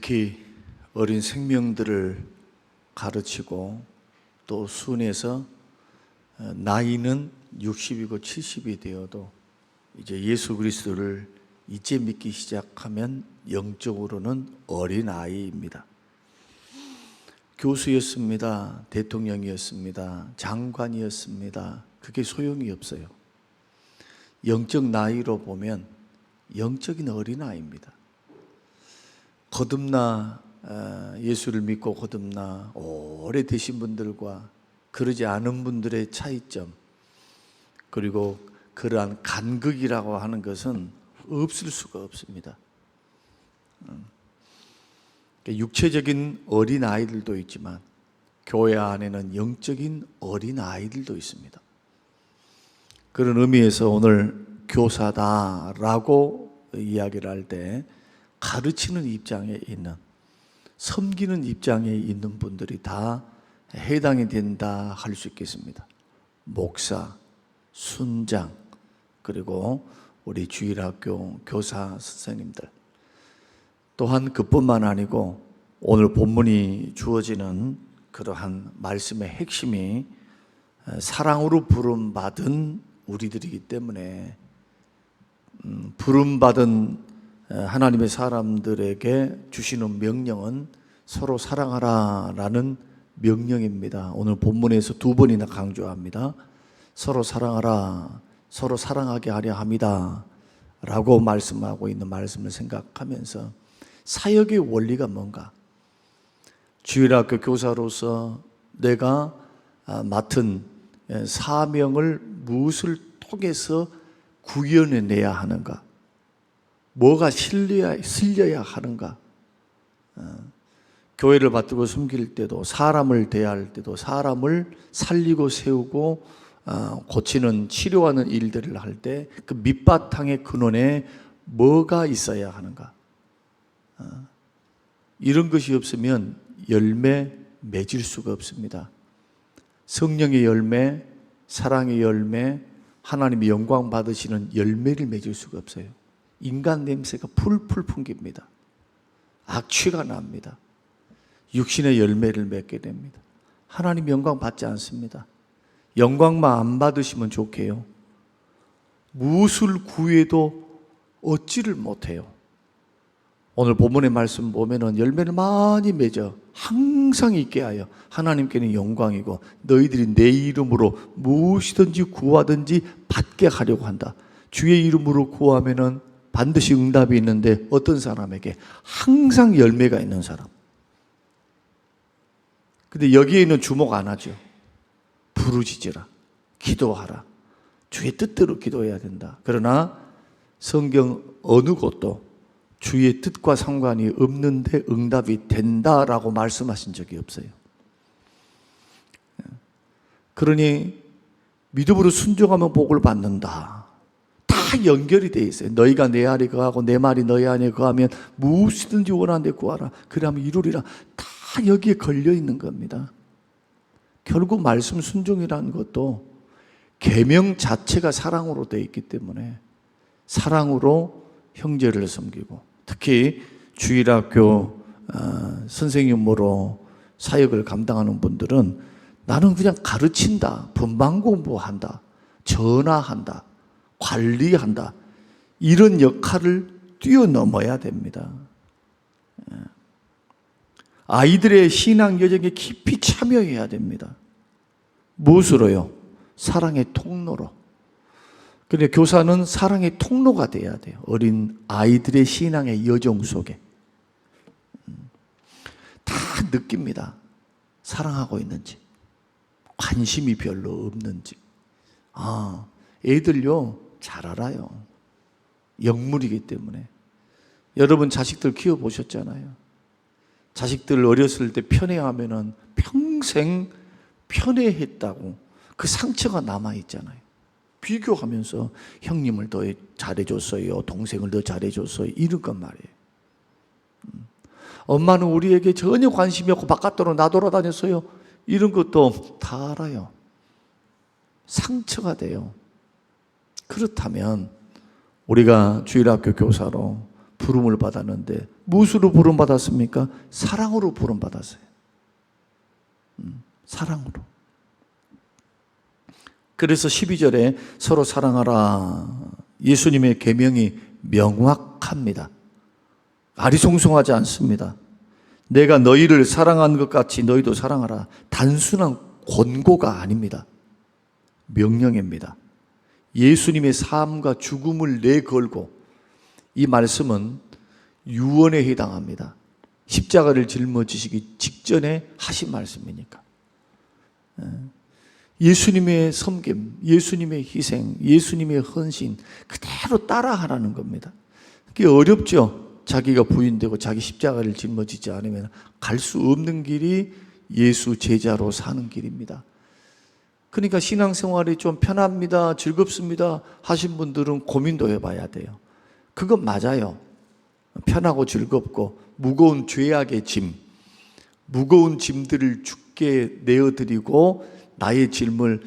특히 어린 생명들을 가르치고 또 순에서 나이는 60이고 70이 되어도 이제 예수 그리스도를 이제 믿기 시작하면 영적으로는 어린아이입니다. 교수였습니다. 대통령이었습니다. 장관이었습니다. 그게 소용이 없어요. 영적 나이로 보면 영적인 어린아이입니다. 거듭나 예수를 믿고 거듭나 오래되신 분들과 그러지 않은 분들의 차이점, 그리고 그러한 간극이라고 하는 것은 없을 수가 없습니다. 육체적인 어린아이들도 있지만 교회 안에는 영적인 어린아이들도 있습니다. 그런 의미에서 오늘 교사다라고 이야기를 할 때 가르치는 입장에 있는, 섬기는 입장에 있는 분들이 다 해당이 된다 할 수 있겠습니다. 목사, 순장, 그리고 우리 주일학교 교사 선생님들, 또한 그뿐만 아니고 오늘 본문이 주어지는 그러한 말씀의 핵심이 사랑으로 부름받은 우리들이기 때문에 부름받은 하나님의 사람들에게 주시는 명령은 서로 사랑하라라는 명령입니다. 오늘 본문에서 두 번이나 강조합니다. 서로 사랑하라, 서로 사랑하게 하려 합니다 라고 말씀하고 있는 말씀을 생각하면서 사역의 원리가 뭔가, 주일학교 교사로서 내가 맡은 사명을 무엇을 통해서 구현해내야 하는가, 뭐가 실려야 하는가. 교회를 받들고 섬길 때도, 사람을 대할 때도, 사람을 살리고 세우고 고치는, 치료하는 일들을 할 때 그 밑바탕의 근원에 뭐가 있어야 하는가. 이런 것이 없으면 열매 맺을 수가 없습니다. 성령의 열매, 사랑의 열매, 하나님의 영광 받으시는 열매를 맺을 수가 없어요. 인간 냄새가 풀풀 풍깁니다. 악취가 납니다. 육신의 열매를 맺게 됩니다. 하나님 영광 받지 않습니다. 영광만 안 받으시면 좋게요. 무엇을 구해도 얻지를 못해요. 오늘 본문의 말씀 보면은 열매를 많이 맺어 항상 있게 하여 하나님께는 영광이고 너희들이 내 이름으로 무엇이든지 구하든지 받게 하려고 한다. 주의 이름으로 구하면은 반드시 응답이 있는데 어떤 사람에게? 항상 열매가 있는 사람. 근데 여기에는 주목 안 하죠. 부르짖으라, 기도하라, 주의 뜻대로 기도해야 된다. 그러나 성경 어느 곳도 주의 뜻과 상관이 없는데 응답이 된다라고 말씀하신 적이 없어요. 그러니 믿음으로 순종하면 복을 받는다. 다 연결이 되어 있어요. 너희가 내 안에 거하고 내 말이 너희 안에 거하면 무엇이든지 원하는 데 구하라. 그러면 이루리라. 다 여기에 걸려 있는 겁니다. 결국 말씀 순종이라는 것도 계명 자체가 사랑으로 되어 있기 때문에 사랑으로 형제를 섬기고, 특히 주일학교 선생님으로 사역을 감당하는 분들은 나는 그냥 가르친다, 분반 공부한다, 전화한다, 관리한다, 이런 역할을 뛰어넘어야 됩니다. 아이들의 신앙 여정에 깊이 참여해야 됩니다. 무엇으로요? 사랑의 통로로. 그런데 교사는 사랑의 통로가 돼야 돼요. 어린 아이들의 신앙의 여정 속에 다 느낍니다. 사랑하고 있는지, 관심이 별로 없는지. 애들요 잘 알아요. 영물이기 때문에. 여러분 자식들 키워보셨잖아요. 자식들 어렸을 때 편애하면은 평생 편애했다고 그 상처가 남아있잖아요. 비교하면서 형님을 더 잘해줬어요, 동생을 더 잘해줬어요, 이런 것 말이에요. 엄마는 우리에게 전혀 관심이 없고 바깥으로 나돌아다녔어요, 이런 것도 다 알아요. 상처가 돼요. 그렇다면 우리가 주일학교 교사로 부름을 받았는데 무엇으로 부름받았습니까? 사랑으로 부름받았어요. 사랑으로. 그래서 12절에 서로 사랑하라. 예수님의 계명이 명확합니다. 아리송송하지 않습니다. 내가 너희를 사랑한 것 같이 너희도 사랑하라. 단순한 권고가 아닙니다. 명령입니다. 예수님의 삶과 죽음을 내걸고, 이 말씀은 유언에 해당합니다. 십자가를 짊어지시기 직전에 하신 말씀이니까. 예수님의 섬김, 예수님의 희생, 예수님의 헌신 그대로 따라하라는 겁니다. 그게 어렵죠. 자기가 부인되고 자기 십자가를 짊어지지 않으면 갈 수 없는 길이 예수 제자로 사는 길입니다. 그러니까 신앙생활이 좀 편합니다, 즐겁습니다 하신 분들은 고민도 해봐야 돼요. 그건 맞아요. 편하고 즐겁고 무거운 죄악의 짐, 무거운 짐들을 주께 내어드리고 나의 짐을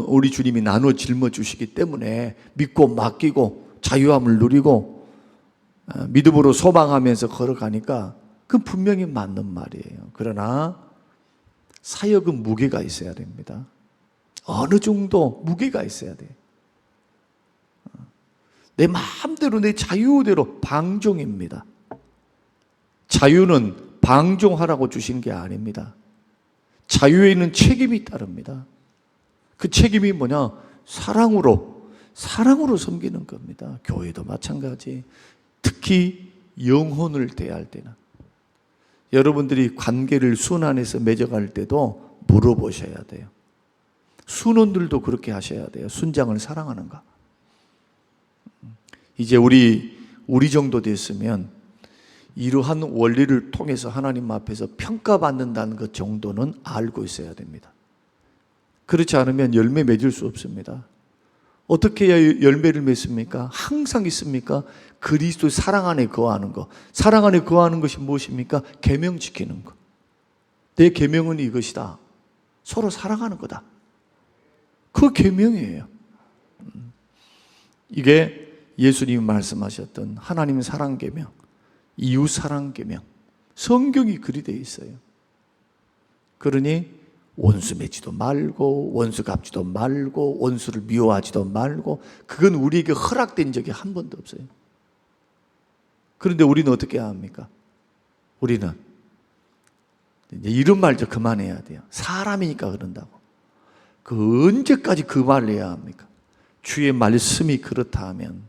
우리 주님이 나눠 짊어주시기 때문에 믿고 맡기고 자유함을 누리고 믿음으로 소망하면서 걸어가니까 그건 분명히 맞는 말이에요. 그러나 사역은 무게가 있어야 됩니다. 어느 정도 무게가 있어야 돼요. 내 마음대로 내 자유대로 방종입니다. 자유는 방종하라고 주신 게 아닙니다. 자유에는 책임이 따릅니다. 그 책임이 뭐냐? 사랑으로 섬기는 겁니다. 교회도 마찬가지. 특히 영혼을 대할 때는 여러분들이 관계를 순환해서 맺어갈 때도 물어보셔야 돼요. 순원들도 그렇게 하셔야 돼요. 순장을 사랑하는가? 이제 우리 정도 됐으면 이러한 원리를 통해서 하나님 앞에서 평가받는다는 것 정도는 알고 있어야 됩니다. 그렇지 않으면 열매 맺을 수 없습니다. 어떻게 해야 열매를 맺습니까? 항상 있습니까? 그리스도의 사랑 안에 거하는 것. 사랑 안에 거하는 것이 무엇입니까? 계명 지키는 것. 내 계명은 이것이다. 서로 사랑하는 거다. 그 계명이에요. 이게 예수님이 말씀하셨던 하나님 사랑 계명, 이웃 사랑 계명. 성경이 그리 되어 있어요. 그러니 원수 맺지도 말고 원수 갚지도 말고 원수를 미워하지도 말고, 그건 우리에게 허락된 적이 한 번도 없어요. 그런데 우리는 어떻게 합니까? 우리는 이제 이런 말 좀 그만해야 돼요. 사람이니까 그런다고. 그 언제까지 그 말을 해야 합니까? 주의 말씀이 그렇다 하면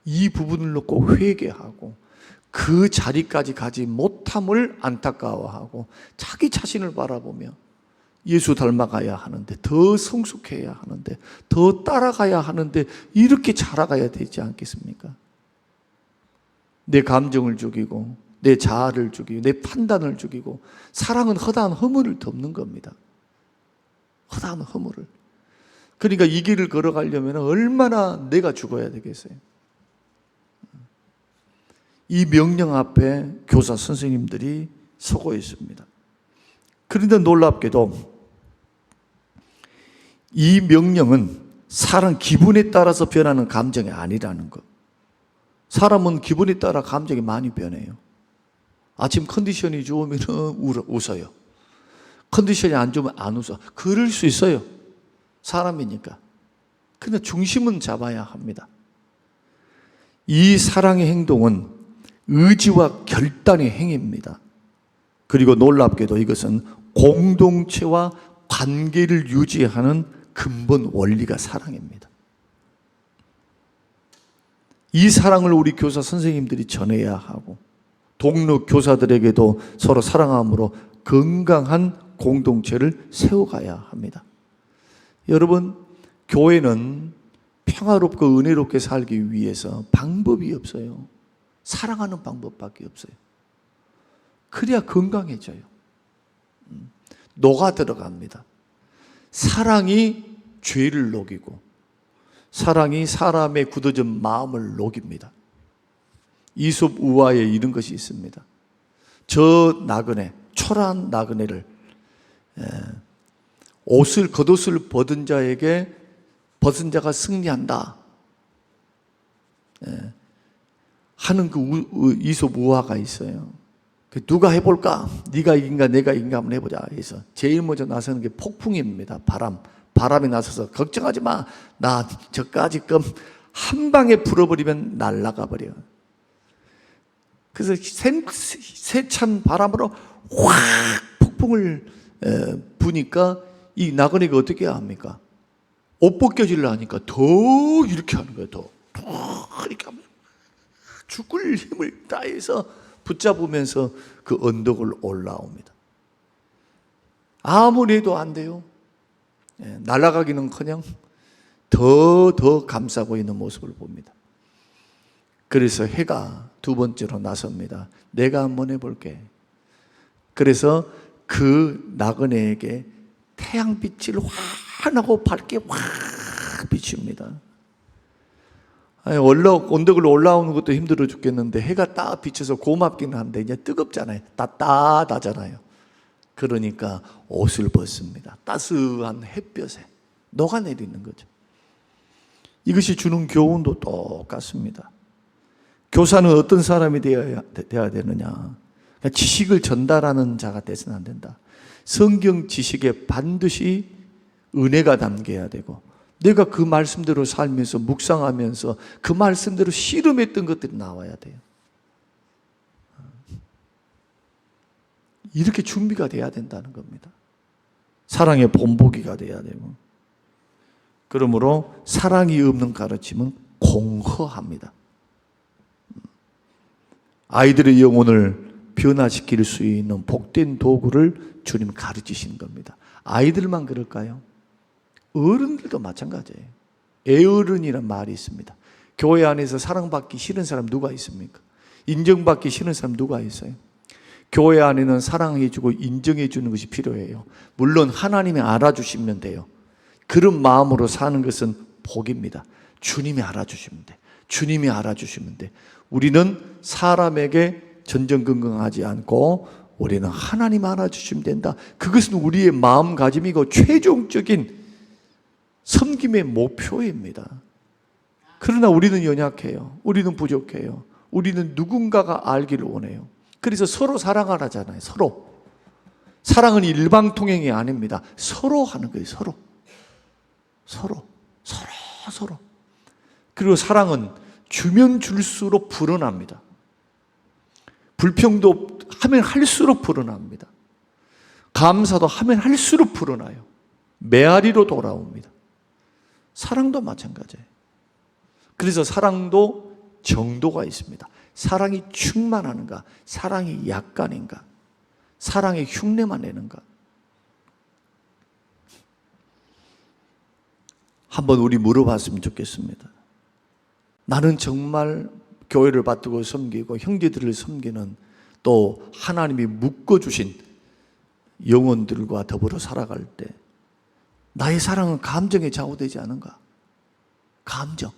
이 부분을 놓고 회개하고 그 자리까지 가지 못함을 안타까워하고 자기 자신을 바라보며 예수 닮아가야 하는데, 더 성숙해야 하는데, 더 따라가야 하는데, 이렇게 자라가야 되지 않겠습니까? 내 감정을 죽이고 내 자아를 죽이고 내 판단을 죽이고, 사랑은 허다한 허물을 덮는 겁니다. 허다한 허물을. 그러니까 이 길을 걸어가려면 얼마나 내가 죽어야 되겠어요? 이 명령 앞에 교사 선생님들이 서고 있습니다. 그런데 놀랍게도 이 명령은 사람 기분에 따라서 변하는 감정이 아니라는 것. 사람은 기분에 따라 감정이 많이 변해요. 아침 컨디션이 좋으면 웃어요. 컨디션이 안 좋으면 안 웃어. 그럴 수 있어요. 사람이니까. 근데 중심은 잡아야 합니다. 이 사랑의 행동은 의지와 결단의 행위입니다. 그리고 놀랍게도 이것은 공동체와 관계를 유지하는 근본 원리가 사랑입니다. 이 사랑을 우리 교사 선생님들이 전해야 하고, 동료 교사들에게도 서로 사랑함으로 건강한 공동체를 세워가야 합니다. 여러분, 교회는 평화롭고 은혜롭게 살기 위해서 방법이 없어요. 사랑하는 방법밖에 없어요. 그래야 건강해져요. 녹아 들어갑니다. 사랑이 죄를 녹이고 사랑이 사람의 굳어진 마음을 녹입니다. 이솝 우화에 이런 것이 있습니다. 저 나그네, 초라한 나그네를 겉옷을 벗은 자에게 벗은 자가 승리한다. 하는 그 이솝 우화가 있어요. 누가 해볼까? 네가 이긴가 내가 이긴가 한번 해보자 해서 제일 먼저 나서는 게 폭풍입니다. 바람이 나서서 걱정하지 마. 나 저까지 껌 한 방에 불어버리면 날아가 버려. 그래서 세찬 바람으로 확 폭풍을 부니까 이 나그네가 어떻게 합니까? 옷 벗겨지려 하니까 더 이렇게 하는 거예요. 더 이렇게 하면 죽을 힘을 다해서 붙잡으면서 그 언덕을 올라옵니다. 아무리 해도 안 돼요. 날아가기는커녕 더 감싸고 있는 모습을 봅니다. 그래서 해가 두 번째로 나섭니다. 내가 한번 해볼게. 그래서 그 나그네에게 태양빛을 환하고 밝게 확 비춥니다. 언덕을 올라오는 것도 힘들어 죽겠는데 해가 딱 비쳐서 고맙기는 한데 이제 뜨겁잖아요. 따뜻하잖아요. 그러니까 옷을 벗습니다. 따스한 햇볕에 녹아내리는 거죠. 이것이 주는 교훈도 똑같습니다. 교사는 어떤 사람이 되어야 되느냐? 지식을 전달하는 자가 되서는 안 된다. 성경 지식에 반드시 은혜가 담겨야 되고 내가 그 말씀대로 살면서 묵상하면서 그 말씀대로 씨름했던 것들이 나와야 돼요. 이렇게 준비가 돼야 된다는 겁니다. 사랑의 본보기가 돼야 되고 그러므로 사랑이 없는 가르침은 공허합니다. 아이들의 영혼을 변화시킬 수 있는 복된 도구를 주님 가르치신 겁니다. 아이들만 그럴까요? 어른들도 마찬가지예요. 애어른이란 말이 있습니다. 교회 안에서 사랑받기 싫은 사람 누가 있습니까? 인정받기 싫은 사람 누가 있어요? 교회 안에는 사랑해주고 인정해주는 것이 필요해요. 물론 하나님이 알아주시면 돼요. 그런 마음으로 사는 것은 복입니다. 주님이 알아주시면 돼. 주님이 알아주시면 돼. 우리는 사람에게 전전긍긍하지 않고 우리는 하나님 알아주시면 된다. 그것은 우리의 마음가짐이고 최종적인 섬김의 목표입니다. 그러나 우리는 연약해요. 우리는 부족해요. 우리는 누군가가 알기를 원해요. 그래서 서로 사랑하라잖아요. 서로. 사랑은 일방통행이 아닙니다. 서로 하는 거예요. 서로. 그리고 사랑은 주면 줄수록 불어납니다. 불평도 하면 할수록 불어납니다. 감사도 하면 할수록 불어나요. 메아리로 돌아옵니다. 사랑도 마찬가지예요. 그래서 사랑도 정도가 있습니다. 사랑이 충만하는가? 사랑이 약간인가? 사랑의 흉내만 내는가? 한번 우리 물어봤으면 좋겠습니다. 나는 정말 교회를 받들고 섬기고 형제들을 섬기는 또 하나님이 묶어주신 영혼들과 더불어 살아갈 때 나의 사랑은 감정에 좌우되지 않은가? 감정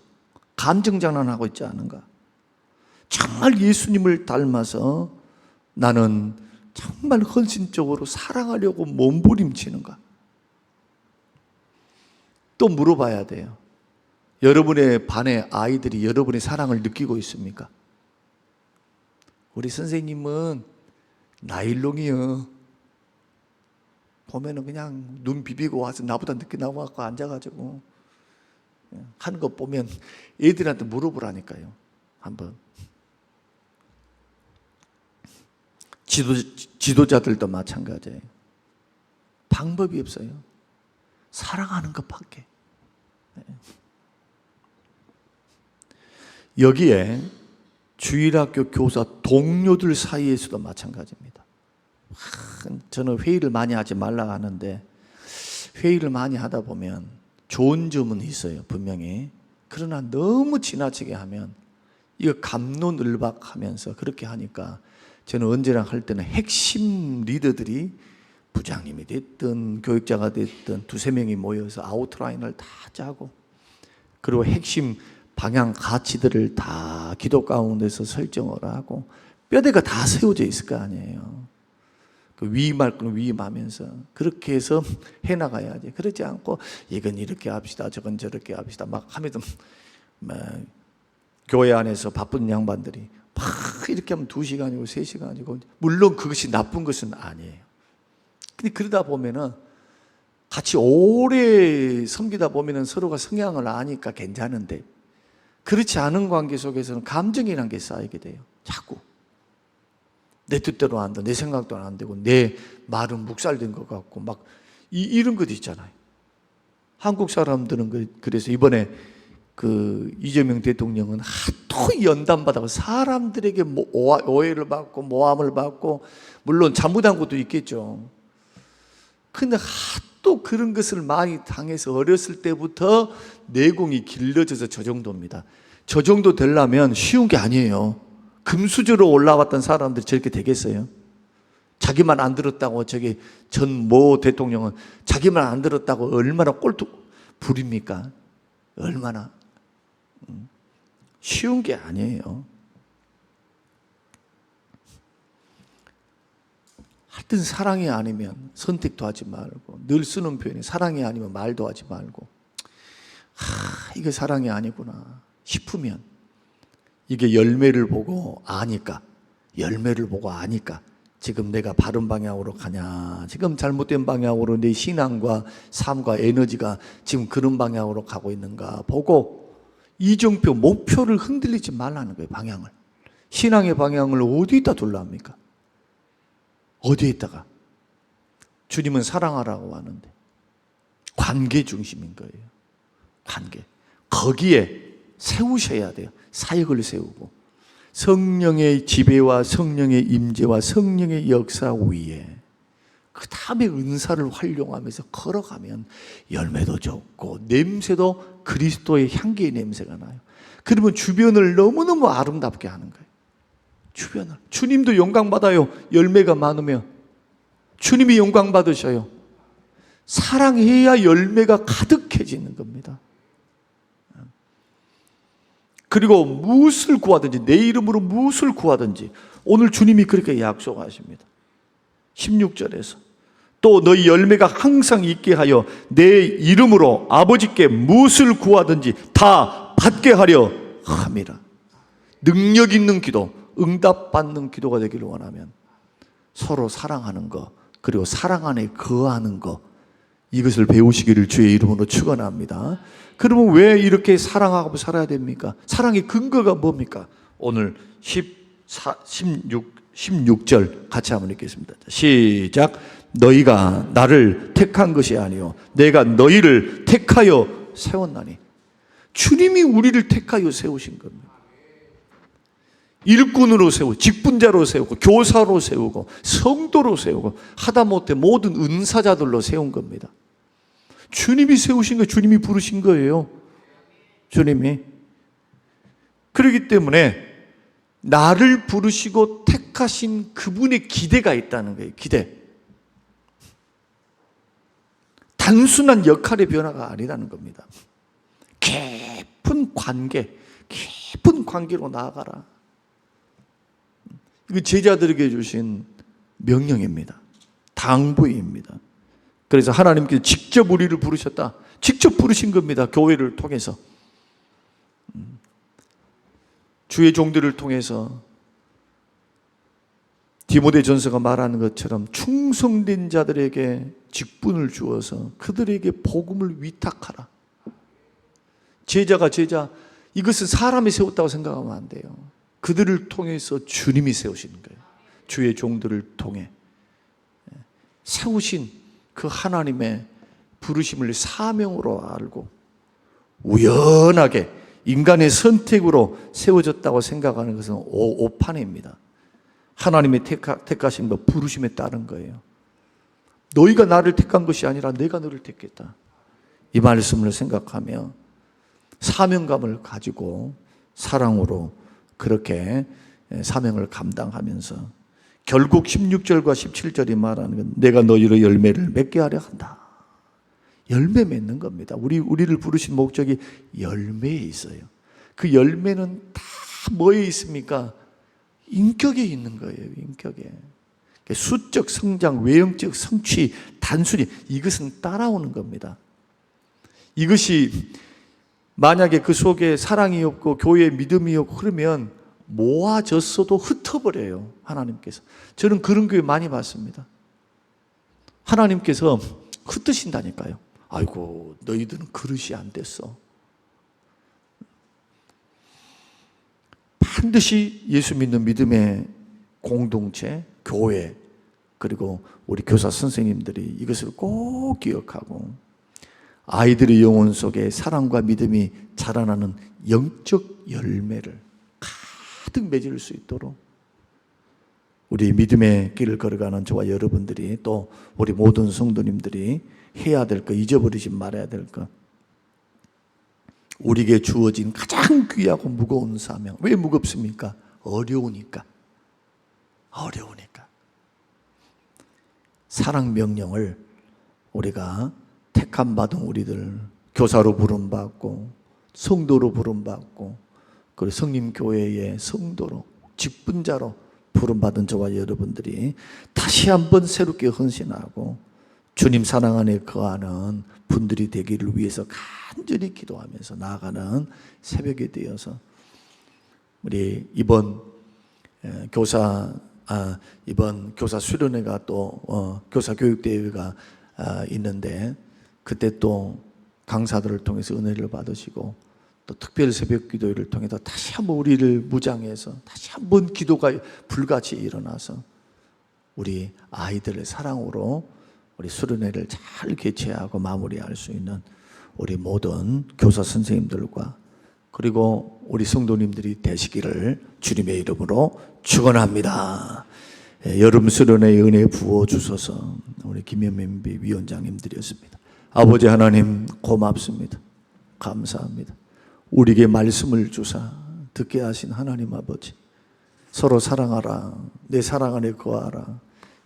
장난하고 있지 않은가? 정말 예수님을 닮아서 나는 정말 헌신적으로 사랑하려고 몸부림치는가? 또 물어봐야 돼요. 여러분의 반의 아이들이 여러분의 사랑을 느끼고 있습니까? 우리 선생님은 나일롱이요. 보면은 그냥 눈 비비고 와서 나보다 늦게 나와서 앉아가지고 하는 거 보면 애들한테 물어보라니까요. 한번. 지도자들도 마찬가지예요. 방법이 없어요. 사랑하는 것밖에. 여기에 주일학교 교사 동료들 사이에서도 마찬가지입니다. 저는 회의를 많이 하지 말라 하는데 회의를 많이 하다 보면 좋은 점은 있어요. 분명히. 그러나 너무 지나치게 하면 이거 갑론을박하면서 그렇게 하니까 저는 언제나 할 때는 핵심 리더들이 부장님이 됐든 교육자가 됐든 두세 명이 모여서 아웃라인을 다 짜고 그리고 핵심 방향 가치들을 다 기도 가운데서 설정을 하고 뼈대가 다 세워져 있을 거 아니에요. 그 위임할 건 위임하면서 그렇게 해서 해나가야지. 그렇지 않고 이건 이렇게 합시다 저건 저렇게 합시다 막 하면서 막 교회 안에서 바쁜 양반들이 막 이렇게 하면 2시간이고 3시간이고, 물론 그것이 나쁜 것은 아니에요. 근데 그러다 보면은 같이 오래 섬기다 보면은 서로가 성향을 아니까 괜찮은데, 그렇지 않은 관계 속에서는 감정이라는 게 쌓이게 돼요. 자꾸 내 뜻대로 안 돼, 내 생각도 안 되고, 내 말은 묵살된 것 같고, 막 이런 것 있잖아요. 한국 사람들은 그래서 이번에 그 이재명 대통령은 하도 연단받아서 사람들에게 오해를 받고 모함을 받고, 물론 잘못한 것도 있겠죠. 근데 하도 그런 것을 많이 당해서 어렸을 때부터 내공이 길러져서 저 정도입니다. 저 정도 되려면 쉬운 게 아니에요. 금수저로 올라왔던 사람들이 저렇게 되겠어요? 자기만 안 들었다고, 저기 전 모 대통령은 자기만 안 들었다고 얼마나 꼴도 부립니까? 얼마나 쉬운 게 아니에요. 하여튼 사랑이 아니면 선택도 하지 말고, 늘 쓰는 표현이 사랑이 아니면 말도 하지 말고, 이게 사랑이 아니구나 싶으면, 이게 열매를 보고 아니까, 지금 내가 바른 방향으로 가냐, 지금 잘못된 방향으로 내 신앙과 삶과 에너지가 지금 그런 방향으로 가고 있는가 보고, 이정표 목표를 흔들리지 말라는 거예요. 방향을, 신앙의 방향을 어디에다 둘라 합니까? 어디에다가? 주님은 사랑하라고 하는데 관계 중심인 거예요. 관계, 거기에 세우셔야 돼요. 사역을 세우고 성령의 지배와 성령의 임재와 성령의 역사 위에, 그 다음에 은사를 활용하면서 걸어가면 열매도 좋고 냄새도 그리스도의 향기의 냄새가 나요. 그러면 주변을 너무너무 아름답게 하는 거예요. 주변을, 주님도 영광 받아요. 열매가 많으면 주님이 영광 받으셔요. 사랑해야 열매가 가득해지는 겁니다. 그리고 무엇을 구하든지, 내 이름으로 무엇을 구하든지, 오늘 주님이 그렇게 약속하십니다. 16절에서 또 너희 열매가 항상 있게 하여 내 이름으로 아버지께 무엇을 구하든지 다 받게 하려 함이라. 능력 있는 기도, 응답받는 기도가 되기를 원하면 서로 사랑하는 것, 그리고 사랑 안에 거하는 것, 이것을 배우시기를 주의 이름으로 축원합니다. 그러면 왜 이렇게 사랑하고 살아야 됩니까? 사랑의 근거가 뭡니까? 오늘 16절 같이 한번 읽겠습니다. 시작. 너희가 나를 택한 것이 아니요 내가 너희를 택하여 세웠나니. 주님이 우리를 택하여 세우신 겁니다. 일꾼으로 세우고, 직분자로 세우고, 교사로 세우고, 성도로 세우고, 하다못해 모든 은사자들로 세운 겁니다. 주님이 세우신 거예요. 주님이 부르신 거예요. 주님이. 그렇기 때문에 나를 부르시고 택하신 그분의 기대가 있다는 거예요. 기대. 단순한 역할의 변화가 아니라는 겁니다. 깊은 관계로 나아가라. 이거 제자들에게 주신 명령입니다. 당부입니다. 그래서 하나님께서 직접 우리를 부르셨다. 직접 부르신 겁니다. 교회를 통해서, 주의 종들을 통해서. 디모데전서가 말하는 것처럼 충성된 자들에게 직분을 주어서 그들에게 복음을 위탁하라. 제자가 제자, 이것은 사람이 세웠다고 생각하면 안 돼요. 그들을 통해서 주님이 세우시는 거예요. 주의 종들을 통해 세우신 그 하나님의 부르심을 사명으로 알고 우연하게 인간의 선택으로 세워졌다고 생각하는 것은 오판입니다. 하나님의 택하신 것, 부르심에 따른 거예요. 너희가 나를 택한 것이 아니라 내가 너를 택했다. 이 말씀을 생각하며 사명감을 가지고 사랑으로 그렇게 사명을 감당하면서 결국 16절과 17절이 말하는 건 내가 너희로 열매를 맺게 하려 한다. 열매 맺는 겁니다. 우리를 부르신 목적이 열매에 있어요. 그 열매는 다 뭐에 있습니까? 인격에 있는 거예요. 인격에. 수적 성장, 외형적 성취, 단순히 이것은 따라오는 겁니다. 이것이 만약에 그 속에 사랑이 없고 교회의 믿음이 없고 그러면 모아졌어도 흩어버려요, 하나님께서. 저는 그런 교회 많이 봤습니다. 하나님께서 흩으신다니까요. 아이고, 너희들은 그릇이 안 됐어. 반드시 예수 믿는 믿음의 공동체, 교회, 그리고 우리 교사 선생님들이 이것을 꼭 기억하고 아이들의 영혼 속에 사랑과 믿음이 자라나는 영적 열매를 가득 맺을 수 있도록 우리 믿음의 길을 걸어가는 저와 여러분들이, 또 우리 모든 성도님들이 해야 될 것, 잊어버리지 말아야 될 것, 우리에게 주어진 가장 귀하고 무거운 사명. 왜 무겁습니까? 어려우니까. 사랑 명령을 우리가 택함 받은 우리들, 교사로 부름받고 성도로 부름받고 그리고 성림교회의 성도로 직분자로 부름받은 저와 여러분들이 다시 한번 새롭게 헌신하고 주님 사랑 안에 거하는 분들이 되기를 위해서 간절히 기도하면서 나아가는 새벽이 되어서 우리 이번 교사 수련회가 또 교사 교육대회가 있는데 그때 또 강사들을 통해서 은혜를 받으시고 또 특별 새벽 기도회를 통해서 다시 한번 우리를 무장해서 다시 한번 기도가 불같이 일어나서 우리 아이들의 사랑으로 우리 수련회를 잘 개최하고 마무리할 수 있는 우리 모든 교사 선생님들과 그리고 우리 성도님들이 되시기를 주님의 이름으로 축원합니다. 여름 수련회의 은혜 부어주셔서 우리 김현민 위원장님들이었습니다. 아버지 하나님 고맙습니다. 감사합니다. 우리에게 말씀을 주사 듣게 하신 하나님 아버지, 서로 사랑하라, 내 사랑 안에 거하라,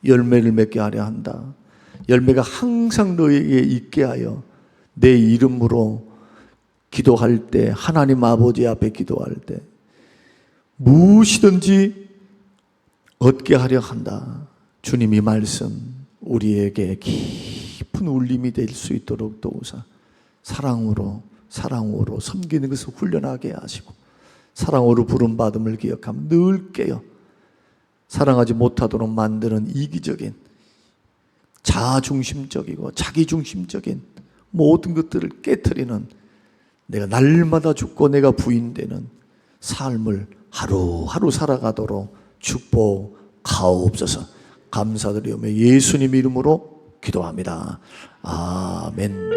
열매를 맺게 하려 한다. 열매가 항상 너에게 있게 하여 내 이름으로 기도할 때, 하나님 아버지 앞에 기도할 때 무엇이든지 얻게 하려 한다. 주님 이 말씀 우리에게 깊은 울림이 될 수 있도록 도우사 사랑으로 섬기는 것을 훈련하게 하시고 사랑으로 부름받음을 기억하면 늘 깨어 사랑하지 못하도록 만드는 이기적인 자아중심적이고 자기중심적인 모든 것들을 깨트리는 내가 날마다 죽고 내가 부인되는 삶을 하루하루 살아가도록 축복하옵소서. 감사드리오며 예수님 이름으로 기도합니다. 아멘.